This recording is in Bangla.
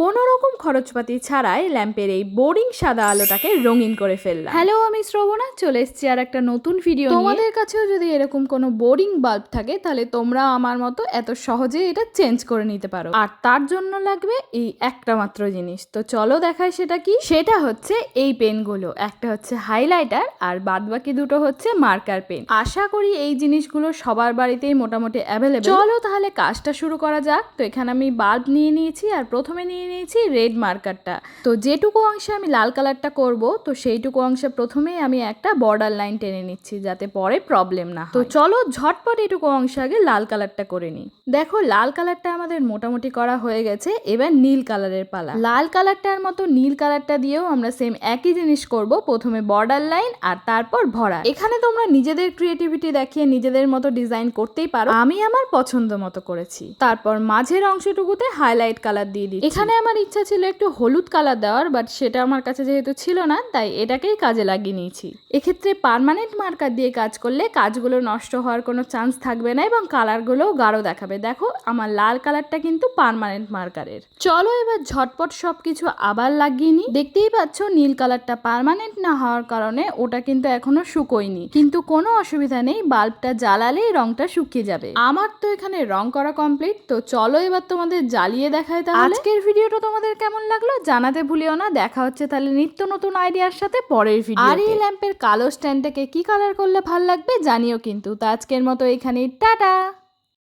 কোনো রকম খরচপাতি ছাড়াই ল্যাম্পের এই বোরিং সাদা আলোটাকে রঙিন করে ফেললাম। হ্যালো, আমি শ্রবণা, চলে এসেছি আর একটা নতুন ভিডিও। তোমাদের কাছেও যদি এরকম কোনো বোরিং বাল্ব থাকে তাহলে তোমরা আমার মতো এত সহজে এটা চেঞ্জ করে নিতে পারো। আর তার জন্য লাগবে এই একটা মাত্র জিনিস। তো চলো দেখাই সেটা কি। সেটা হচ্ছে এই পেনগুলো, একটা হচ্ছে হাইলাইটার আর বাদবাকি দুটো হচ্ছে মার্কার পেন। আশা করি এই জিনিসগুলো সবার বাড়িতেই মোটামুটি অ্যাভেলেবল। চলো তাহলে কাজটা শুরু করা যাক। তো এখানে আমি বাল্ব নিয়ে নিয়েছি আর প্রথমে নিয়ে নিয়েছি রেড মার্কারটা। তো যেটুকু অংশে আমি লাল কালারটা করব, তো সেইটুকু অংশে প্রথমেই আমি একটা বর্ডার লাইন টেনে নিচ্ছি যাতে পরে প্রবলেম না হয়। তো চলো ঝটপট এটুকু অংশে আগে লাল কালারটা করে নিই। দেখো লাল কালারটা আমাদের মোটামুটি করা হয়ে গেছে, এবার নীল কালারের পালা। লাল কালারটার মতো নীল কালারটা দিয়েও আমরা সেম একই জিনিস করব, প্রথমে বর্ডার লাইন আর তারপর ভরা। এখানে তোমরা নিজেদের ক্রিয়েটিভিটি দেখিয়ে নিজেদের মতো ডিজাইন করতেই পারো, আমি আমার পছন্দ মতো করেছি। তারপর মাঝের অংশটুকুতে হাইলাইট কালার দিয়ে দিই। এখানে আমার ইচ্ছা ছিল একটু হলুদ কালার দেওয়ার, বাট সেটা আমার কাছে যেহেতু ছিল না তাই এটাকেই কাজে লাগিয়ে নিয়েছি। এক্ষেত্রে পার্মানেন্ট মার্কার দিয়ে কাজ করলে কাজগুলো নষ্ট হওয়ার কোনো চান্স থাকবে না এবং কালারগুলোও গাঢ় দেখাবে। দেখো আমার লাল কালারটা কিন্তু পার্মানেন্ট মার্কারের। চলো এবার ঝটপট সবকিছু আবার লাগিয়ে নিই। দেখতেই পাচ্ছ নীল কালারটা পার্মানেন্ট না হওয়ার কারণে ওটা কিন্তু এখনো শুকোয়নি, কিন্তু কোনো অসুবিধা নেই, বাল্বটা জ্বালালেই রংটা শুকিয়ে যাবে। আমার তো এখানে রং করা কমপ্লিট। তো চলো এবার তোমাদের জ্বালিয়ে দেখাই। তাহলে আজকের ভিডিওটা তোমাদের কেমন লাগলো জানাতে ভুলিও না। দেখা হচ্ছে তাহলে নিত্য নতুন আইডিয়ার সাথে পরের ভিডিও। আর এই ল্যাম্পের কালো স্ট্যান্ডটাকে কি কালার করলে ভালো লাগবে জানিও কিন্তু। তো আজকের মতো এখানেই টাটা।